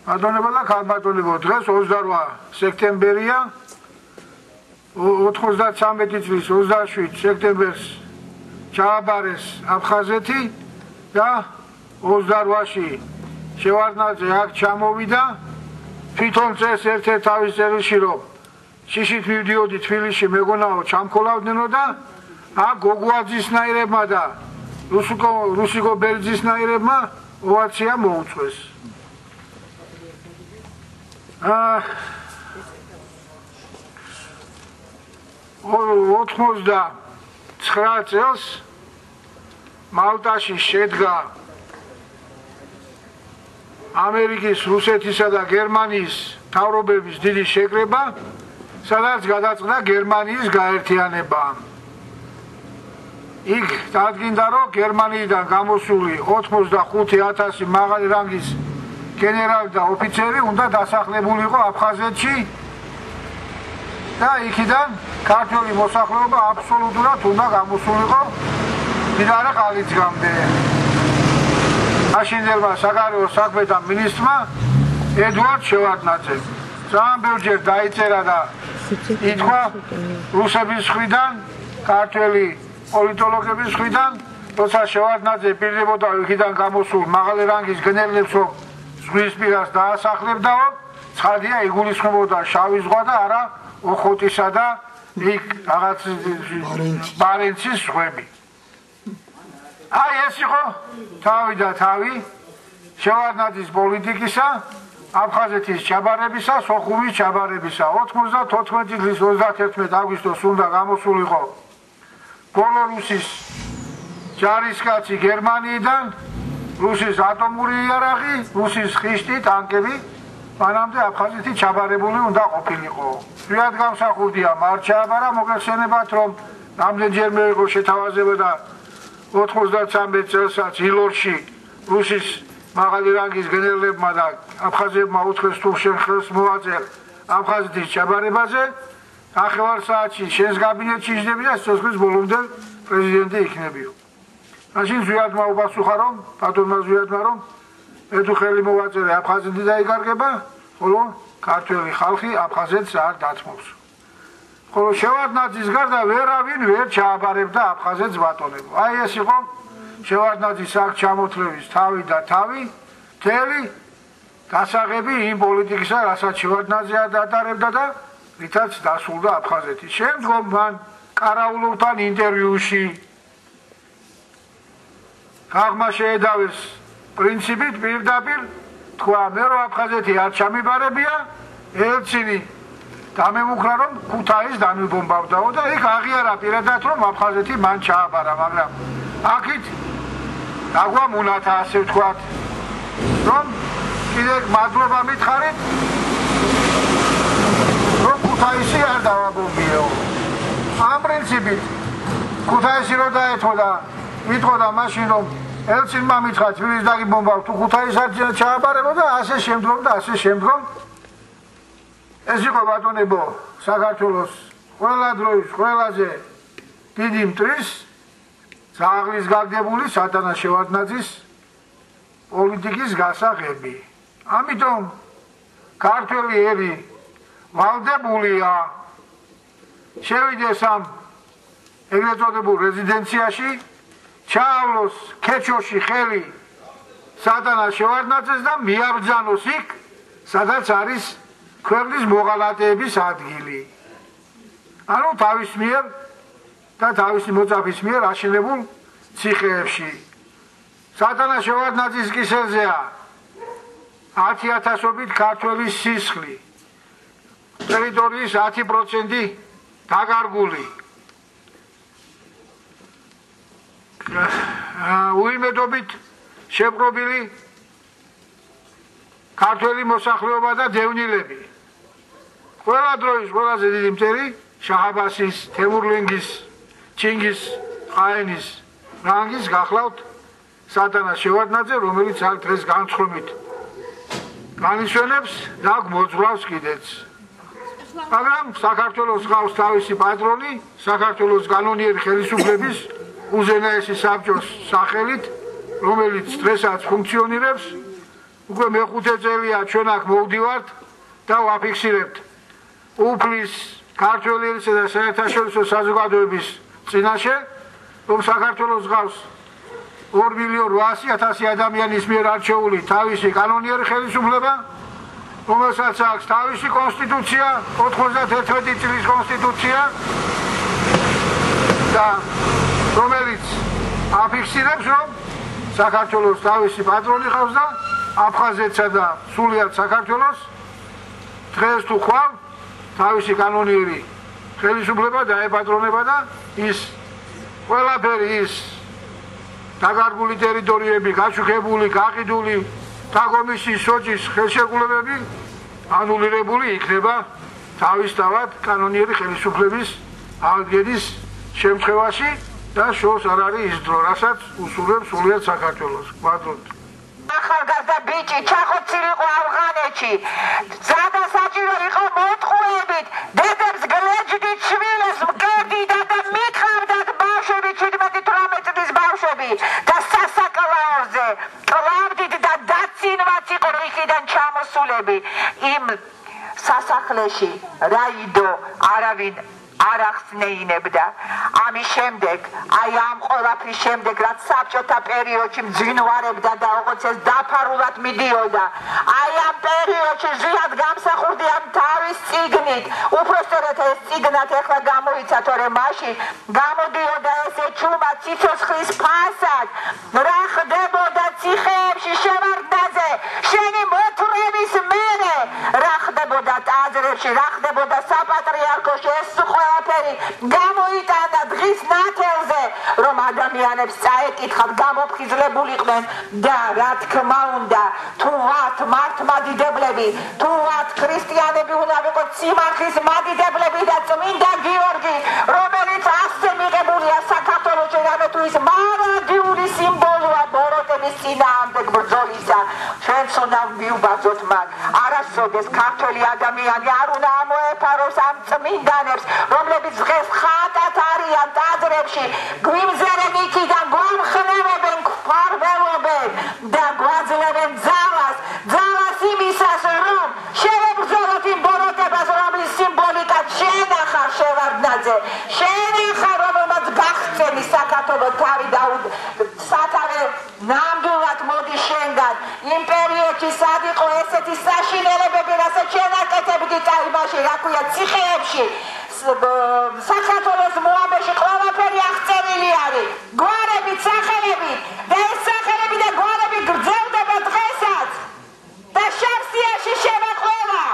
Adoneba და ქალბატონებო, დღეს 28 სექტემბერია 93 წლის 27 სექტემბერს ჩააბარეს აფხაზეთი და 28-ში შევარდნაძე აქ ჩამოვიდა თვითონ წეს ერთ-ერთ თავის წერილში რომ შიშით მივდიოდი თბილისში მეგონაო ჩამქოლავდნენო და აქ გოგუაძისნაირებმა და რუსიკო ბერძისნაირებმა ოვაცია მოუწვეს. 89 წელს მალტაში შედგა ამერიკის, რუსეთისა და გერმანიის მთავრობების დიდი შეკრება, სადაც გადაწყდა გერმანიის გაერთიანება. იქ დადგინდა, რომ გერმანიიდან გამოსული 85,000 მაღალი რანგის გენერალი და ოფიცერი უნდა დასახლებულიყო აფხაზეთში და იქიდან ქართული მოსახლეობა აბსოლუტურად უნდა გამოსულიყო მდინარე ყალიცგამდე. მაშინდელმა საგარეო საქმეთა მინისტრმა ედუარდ შევარდნაძემ ძალიან ბევრჯერ დაიწერა და ითქვა რუსების მხრიდან, ქართველი პოლიტოლოგების მხრიდან, როცა შევარდნაძე პირდებოდა იქიდან გამოსულ მაღალი რანგის გენერლებს რომ ზღვისპირას დაასახლებდაო, ცხადია იგულისხმებოდა შავი ზღვა და არა ოხოტისა და იქ რაღაც ბარენცის ზღვები. აი ეს იყო თავი და თავი შევარდნაძის პოლიტიკისა, აფხაზეთის ჩაბარებისა, სოხუმის ჩაბარებისა. 94 წლის 31 აგვისტოს უნდა გამოსულიყო ბოლო რუსის ჯარისკაცი გერმანიიდან, რუსის ატომური იარაღი, რუსის ხიშტი, ტანკები, მანამდე აფხაზეთი ჩაბარებული უნდა ყოფილიყო. ზვიად გამსახურდია მართ ჩააბარა, მოგეხსენებათ რომ რამდენჯერმე იყო შეთავაზება და 93 წელსაც ილორში რუსის მაღალი რანგის გენერლებმა და აფხაზებმა უთხრეს თუ შენ ხელს მოაწერე აფხაზეთის ჩაბარებაზე, ახევარ საათში შენს კაბინეტში იჯდები და სიცოცხლის ბოლომდე პრეზიდენტი იქნებიო. მაშინ ზვიადმა უპასუხა რომ, ბატონმა ზვიადმა რომ მე თუ ხელი მოვაწერე აფხაზეთი დაიკარგება, ხოლო ქართველი ხალხი აფხაზეთს არ დათმობს. ხოლო შევარდნაძის გარდა ვერავინ ვერ ჩააბარებდა აფხაზეთს ბატონებო. აი ეს იყო შევარდნაძის აქ ჩამოთვლების თავი და თავი, მთელი გასაღები იმ პოლიტიკისა, რასაც შევარდნაძე ატარებდა და რითაც დასრულდა აფხაზეთი. შემდგომ მან კარაულოვთან ინტერვიუში ხალხმა შეედავეს პრინციპით პირდაპირ თქვა, მე რომ აფხაზეთი არ ჩამიბარებია, ელცინი დამემუქრა რომ ქუთაისს დამიბომბავდაო და იქ აღიარა პირადად რომ აფხაზეთი მან ჩააბარა, მაგრამ აქით დაგვა მონათა ასე ვთქვათ, რომ კიდე მადლობა მითხარით, რომ ქუთაისი არ დავაბომბიო. ამ პრინციპით ქუთაისი რო დაეთმოდა, ვითხოვდა მაშინ რომ ელცინმა მითხრა თბილისს დაგიბომბავ, თუ ქუთაისს ჩააბარებო და ასე შემდგომ და ასე შემდგომ. ეს იყო ბატონებო საქართველოს ყველა დროის ყველაზე დიდი მტრის ძაღლის გაგდებული სათანას შევარდნაძის პოლიტიკის გასაღები. ამიტომ ქართველი ერი ვალდებულია შევიდეს ამ ეგრეთ წოდებულ რეზიდენციაში, ჩაავლოს ქეჩოში ხელი სათანას შევარდნაძეს და მიაბრძანოს იქ, სადაც არის ქვეყნის მოღალატეების ადგილი. ანუ თავის მიერ და თავისი მოწაფის მიერ აშენებულ ციხეებში. სათანას შევარდნაძის კისერზეა 10,000-ობით ქართველის სისხლი, ტერიტორიის 10% დაკარგული. უიმედობით შეპყრობილი ქართველი მოსახლეობა და დევნილები. ყველა დროის ყველაზე დიდი მტერი შაჰ-აბასის, თემურლენგის, ჩინგის ყაენის რანგის გახლავთ სათანას შევარდნაძე, რომელიც აქ დღეს განცხრომით განისვენებს და მოძღვრავს კიდეც. მაგრამ საქართველოს ყავს თავისი პატრონი, საქართველოს კანონიერი ხელისუფლების უზენაესი საბჭოს სახელით, რომელიც დღესაც ფუნქციონირებს, უკვე მეხუთე წელია ჩვენ აქ მოვდივართ და ვაფიქსირებთ უფლის ქართველი ერისა და საერთაშორისო საზოგადოების წინაშე, რომ საქართველოს გავს 2,800,000 ადამიანის მიერ არჩეული თავისი კანონიერი ხელისუფლება, რომელსაც აქვს თავისი კონსტიტუცია, 91 წლის კონსტიტუცია და რომელიც აფიქსირებს, რომ საქართველოს თავისი პატრონი ყავს და აფხაზეთსა და სულიად საქართველოს დღეს თუ ხვალ თავისი კანონიერი ხელისუფლება დაეპატრონება და ის ყველაფერი ის დაგარგული ტერიტორიები, გაჩუქებული, გაყიდული თაგომისის სოჭის ხელშეკრულებები ანულირებული იქნება თავისთავად კანონიერი ხელისუფლების აღდგენის შემთხვევაში და შორს არ არის ის დრო, რასაც უსურვებს სულიად საქართველოს. გვადროთ. ახალგაზრდა ბიჭი ჩახოცილიყო ავღანეთში. ზადა საჭირო იყო მოტყუებით, დედებს გლეჯდით შვილებს მკერდიდა და მითხავდათ ბავშვები 17-18 წლის ბავშვები და სასაკლაოზე კლავდით და დაცინვაც იყო იქიდან ჩამოსულები. იმ სასახლეში რაიდო არავინ არ ახსნეინებდა. ამის შემდეგ, აი ამ ყველაფრის შემდეგ, რაც საბჭოთა პერიოდში მძინვარებდა და როგორც ეს დაფარულად მიდიოდა, აი ამ პერიოდში ზიად გამსახურდიან თავის წიგნით, უпроსტოდ ეს წიგნად ეხლა გამოიცა, თორემ მაშინ გამოდიოდა ესე ჩუმა ციცოცხლის ფასად, რა ხდებოდა ციხეებში შევარდნაზე, შენი მოთხრების მერე, რა ხდებოდა ტაძრებში, რა ხდებოდა საპატრიარქოში, ეს ყველაფერი გამოიტანა დღის ნათელზე, რომ ადამიანებს წაეკითხათ, გამოფხიზლებულიყვნენ და რა თქმა უნდა, თუ ვართ მართლმადიდებლები, თუ ვართ ქრისტიანები, უნდა ვიყოთ სიმართლის მადიდებლები და წმინდა გიორგი, რომელიც ასე მიღებულია საქართველოში, რამე თუ ის მარადიული სიმბოლოა ბოროტების წინააღმდეგ ბრძოლისა. ჩვენც უნდა მივბაძოთ მათ. არასოდეს ქართველი ადამიანი არ უნდა ამოეფაროს ამ წმინდანებს, რომლებიც დღეს ხატად არიან ტაძრებში, გვიმზერენ იქიდან, გვამხნევებენ, გვფარველობენ და გვაძლევენ ძალას იმისას, რომ შევებრძოლოთ იმ ბოროტებას, რომლის სიმბოლიკად შენ ახარ შევარდნაძე, შენ ახარ, რომელმაც გახცენი საქართველოს თავი და სათავე ნამდვილად მოდის შენგან. იმ პერიოდში სად იყო ესეთი საშინელებები, რასაც შენ აკეთებდი წაიმაში, რა ქვია, ციხეებში, საქართველოს მოამეში ყველაფერი აღწერილი არის, გვარებით, სახელებით და ეს სახელები და გვარები გრძელდება დღესაც და შავსიაში შევაყოლა,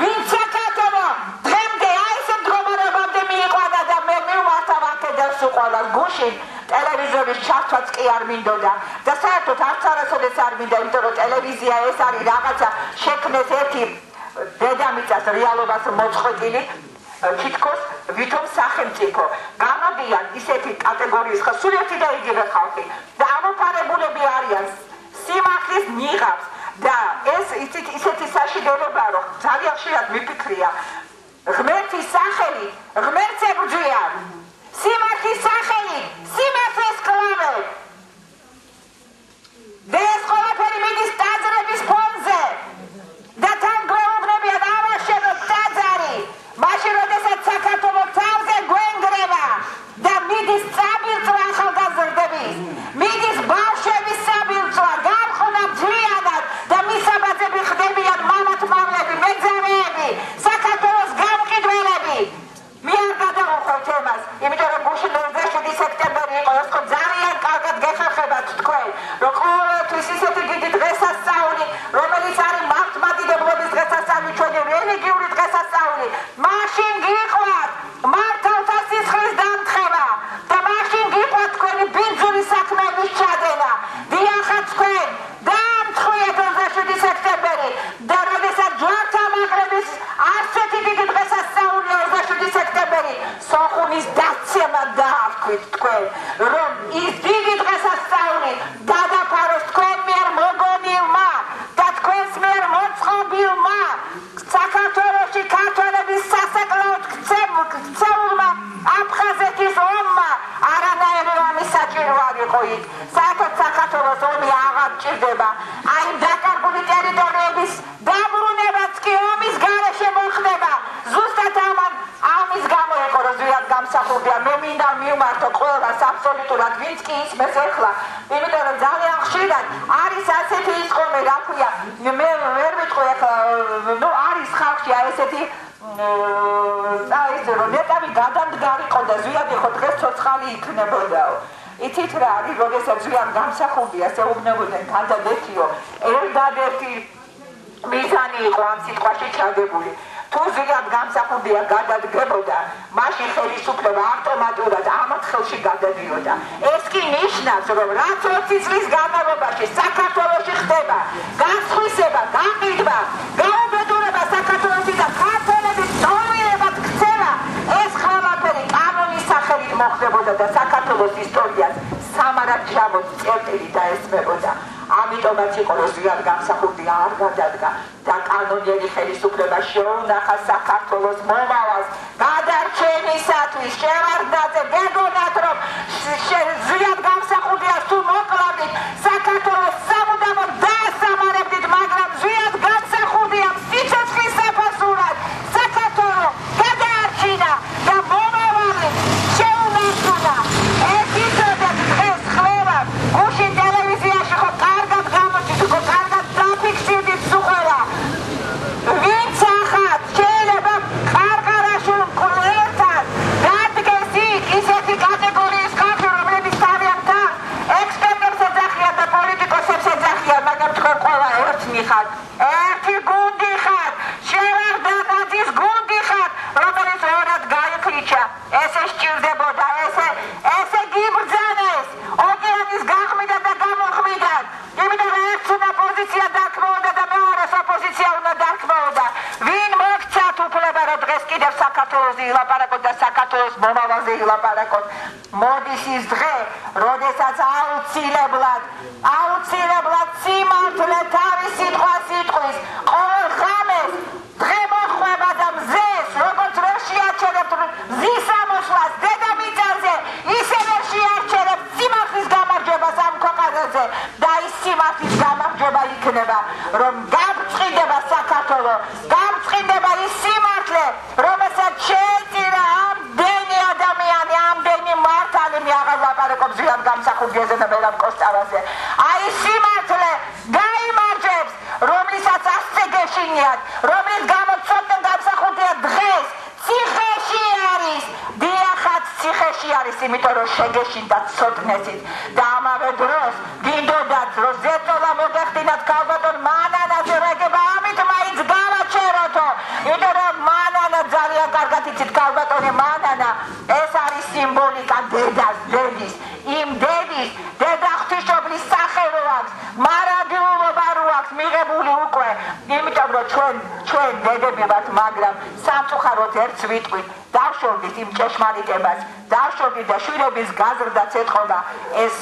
ვინც საქართველო დღემდე აი ესე მდგომარეობამდე მიიყვანა და მე მივმართავ აქედან უყოლას გუშინ ტელევიზორის ჩართვაც კი არ მინდოდა და საერთოდ არც არასოდეს არ მინდა, იმიტომ რომ ტელევიზია ეს არის რაღაცა შექმნეს ერთი დედამიწას რეალობას მოწყვეტილი, თითქოს ვითომ სახელმწიფო გამოდიან ისეთი კატეგორიის სულ ერთი და იგივე ხალხი და ამოფარებულები არიან სიმართლის ნიღაბს და ეს ისეთი საშინელება, რომ ძალიან ხშირად მიფიქრია, ღმერთის სახელი ღმერთს ებრძვიან, სიმართლის სახელი სიმართლეს კლავენ და ეს ყველაფერი მიდის ტაძრების ფონზე და თან გვეუბნებიან ამაშენოთ ტაძარი, მაშინ როდესაც საქართველოს თავზე გვენგრევა და მიდის საბილწვა ახალგაზრდების, მიდის ბავშვების საბილწვა, გამხונה ძვიანად და მისაბაძები ხდებიან მამათმავლები, მეძავეები, საქართველოს გამყიდველები. მე არ გადავუხოთ თემას, იმიტომ რომ გუშინ 27 სექტემბერი იყო, ეს ხო ძალიან კარგად გეხერხებათ თქვენ, რომ ყოველთვის ისეთი დიდი დღესასწაული, რომელიც არის მართლმადიდებლობის დღესასწაული, ჩვენი რელიგიური დღესასწაული, მაშინ გიყვათ მართავთა სისხლის დამთხევა და მაშინ გიყვათ თქვენი ბინძური საქმეების ჩადენა. დიახაც თქვენ დაამთხვიეთ 27 სექტემბერი და როდესაც ჯვართამაღლების ასეთი დიდი დღესასწაული 27 სექტემბერი სოხუმის დაცემა დაარქვით თქვენ, რომ ის დიდი დღესასწაული გადაფაროს თქვენ მიერ მოგონილმა და თქვენს მიერ მოწყობილმა საქართველოში ქართველების სასაკლაოდ ქცეულმა აფხაზეთის ომმა არანაირი ომის საჭირო არ იყო იქ. საერთოდ საქართველოს ომი აღარ ჭირდება. აი დაკარგული ტერიტორიები მინდა მივმართო ყველას აბსოლუტურად ვინც კი ისმეს ეხლა იმიტომ რომ ძალიან ხშირად არის ასეთი ის ხოლმე რა ქვია მე ვერ ვიტყვი ეხლა ნუ არის ხალხი ესეთი ის რომ ნეტავი გადამდგარიყო და ზვიადი ხო დღეს ცოცხალი იქნებოდაო იცით რა არის როდესაც ზვიამ გამსახურდია შეუბნებოდნენ გადადეთიო ერთადერთი მიზანი იყო ამ სიტყვაში ჩადებული თუ ზვიამ გამსახურდია გადადგებოდა მაშინ ხელისუფლება ავტომატურად ამათ ხელში გადადიოდა ეს კი ნიშნავს რომ რაც 20 წლის განმავლობაში საქართველოში ხდება გასხვისება გაყიდვა გაუბედურება საქართველოში და ქართველების წონიერებად ქცევა ეს ყველაფერი კანონის სახელით მოხდებოდა და საქართველოს ისტორიას სამარადჯამოდ წერტილი დაესმებოდა ამიტომაც იყო რომ ზვიად გამსახურდია არ გადადგა და კანონიერი ხელისუფლება შეუნახა საქართველოს მომავალს გადარჩენისათვის შევარდნაძე გეგონათ რომ ზვიად გამსახურდიას თუ მოკლავდით საქართველოს სამუდამოდ დაასამარებდით მაგრამ ზვიად გამსახურდიამ სიცოცხლის საფასურად საქართველო გადაარჩინა და მომავალი შეუნახუნა ეს იცოდეთ დღეს ხლევარ გუში ტელევიზიაში ხო კარგად გამოჩით ხო კარგად დაფიქსირდით სუხერა ვინც ახად შეიძლება ყარყარაში ერთად დადგეს იქ ისეთი კატეგორიის ხალხი რომლებიც თავიანთ ექსპერტებს ეძახიან და პოლიტიკოსებს ეძახიან მაგრამ თქვენ ყველა ერთნი ხართ ერთი გუნდი ხართ შევარდნაძის გუნდი ხართ რომელიც ორად გაიხლიჩა ესე სჭირდებოდა ესე გიბრძანეს ოკეანის გახმიდა და გამოხმიდან იმიტომ რომ ერთს უნდა პოზიცია დარქმეოდა და მეორეს ოპოზიცია უნდა დარქმეოდა ვინ მოქცათ უფლება რომ დღეს კიდევ საქართველოზე ილაპარაკოთ და საქართველოს მომავალზე ილაპარაკოთ მოდის ის დღე როდესაც აუცილებლად სიმართლე თავის სიტყვას იტყვის ყოველ ღამეს დღე მოხვება და მზეს როგორც ვერ შეარჩერებთ მზის ამოსვლას დედამიწაზე ისე ვერ შეარჩერებთ სიმართლის გამარჯვებას ამ ქვეყანაზე და ის სიმართლის გამარჯვება იქნება რომ გამწყინდება საქართველო გამწყინდება ის სიმართლე რომელსაც შეეწირა ამდენი ადამიანი ამდენი მართალი მე აღარ ლაპარაკობ ზვიად გამსახურდიაზე და მერაბ კოსტავაზე აი სიმართლე გაიმარჯვებს რომლისაც ასწე გეშინიათ რომლის გამო ცოტნე გამსახურდია დღეს ციხეში არის დიახაც ციხეში არის იმიტომ რომ შეგეშინდათ ცოტნესით და ამავე დროს გინდოდათ რომ ზეწოლა მოგეხდინათ ქალბატონ მანანაზე რეგება ამით მაინც გავაჩეროთო იმიტომ რომ მანანა ძალიან კარგად იცით ქალბატონი მანანა ეს არის სიმბოლიკა დედის იმ დედის დედაღვთისმშობლის სახე რო აქვს მარადიულობა რო აქვს მიღებული უკვე იმიტომ რომ ჩვენ დედები ვართ მაგრამ სამწუხაროდ ერთს ვიტყვით დავშორდით იმ ჭეშმარიტებას დავშორდით და შვილების გაზრდაც ეთხოვა ეს